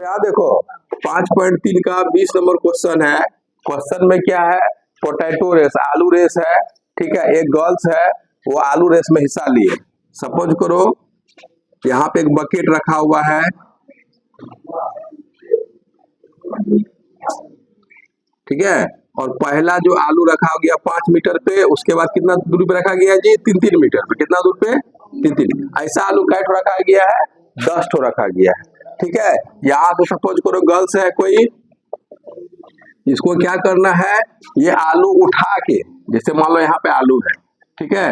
यहाँ देखो 5.3 का 20 नंबर क्वेश्चन है। क्वेश्चन में क्या है, पोटैटो रेस, आलू रेस है। ठीक है, एक गर्ल्स है, वो आलू रेस में हिस्सा लिए। सपोज करो यहाँ पे एक बकेट रखा हुआ है, ठीक है, और पहला जो आलू रखा गया 5 मीटर पे, उसके बाद कितना दूरी पे रखा गया है जी, 3-3 मीटर पे। कितना दूर पे, 3-3। ऐसा आलू कै ठो रखा गया है, 10 ठो रखा गया है। ठीक है, यहाँ तो सपोज करो गर्ल्स है कोई, इसको क्या करना है, ये आलू उठा के, जैसे मान लो यहाँ पे आलू है, ठीक है,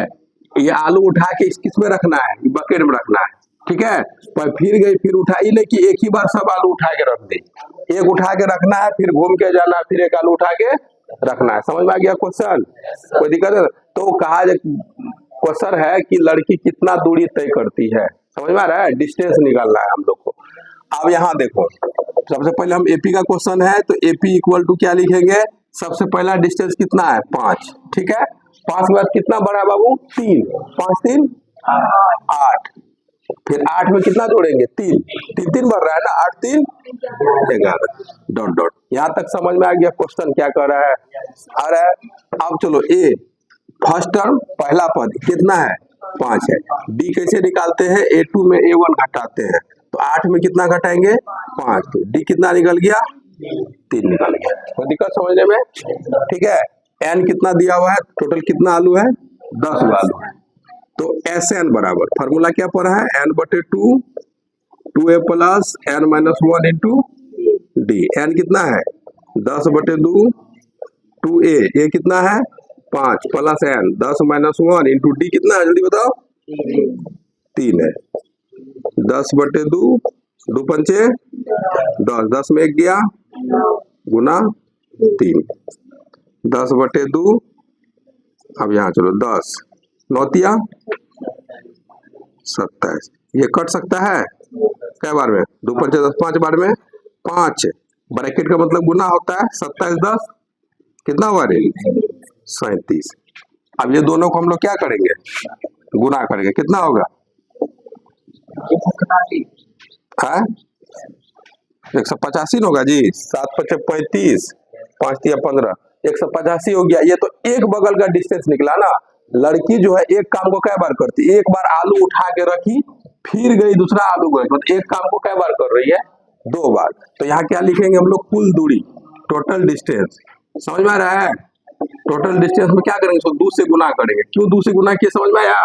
ये आलू उठा के किस में रखना है, बकेट में रखना है। ठीक है, पर फिर गई, फिर उठाई नहीं कि एक ही बार सब आलू उठा के रख दी, एक उठा के रखना है, फिर घूम के जाना, फिर एक आलू उठा के रखना है। समझ में आ गया क्वेश्चन, कोई दिक्कत है? तो कहा क्वेश्चन है कि लड़की कितना दूरी तय करती है। समझ में आ रहा है, डिस्टेंस निकालना है हम लोग को। अब यहाँ देखो, सबसे पहले हम एपी का क्वेश्चन है, तो एपी इक्वल टू क्या लिखेंगे, सबसे पहला डिस्टेंस कितना है, 5। ठीक है, 5 के बाद कितना बढ़ा है बाबू, 3, 5 3 8, फिर 8 में कितना जोड़ेंगे, 3 3 3 बढ़ रहा है ना, 8 3 11 डॉट डॉट। यहाँ तक समझ में आ गया क्वेश्चन क्या कर रहा है, आ रहा है। अब चलो ए फर्स्ट टर्म पहला पद कितना है, 5 है। डी कैसे निकालते हैं, A2 में A1 घटाते हैं, तो 8 में कितना घटाएंगे, 5, तो डी कितना निकल गया, 3 निकल गया। कोई दिक्कत समझने में? ठीक है, एन कितना दिया हुआ है, टोटल कितना आलू है, 10 आलू है। तो एस एन बराबर, फार्मूला क्या पड़ा है, n/2 2a plus n-1 into D. N कितना है, 10/2 2a, ये कितना है 5 प्लस n 10-1 इंटू डी कितना है, जल्दी बताओ, 3 है। 10/2 2 पंचे 10, 10 में 1 गया गुना 3, 10/2। अब यहाँ चलो 10 9 27, ये कट सकता है क्या बार में, 2 पंचे 10, 5 बार में 5, ब्रैकेट का मतलब गुना होता है, 27 10 कितना हुआ रे, 37। अब ये दोनों को हम लोग क्या करेंगे, गुना करेंगे, कितना होगा, 185 होगा जी, 7 5 35 5 3 15, 185 हो गया। ये तो एक बगल का डिस्टेंस निकला ना। लड़की जो है एक काम को कई बार करती है, एक बार आलू उठा के रखी, फिर गई दूसरा आलू को, तो एक काम को कई बार कर रही है, 2 बार। तो यहाँ क्या लिखेंगे हम लोग, कुल दूरी, टोटल डिस्टेंस। समझ में आ रहा है, टोटल डिस्टेंस में क्या करेंगे, 2 से गुना करेंगे। क्यों 2 से गुना किए, समझ में आया,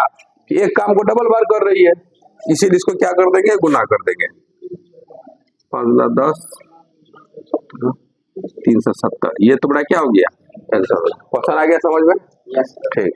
कि एक काम को डबल बार कर रही है, इसीलिए इसको क्या कर देंगे, गुना कर देंगे। 5 10 370, ये तो बड़ा क्या हो गया, क्वेश्चन आ गया समझ में, ठीक।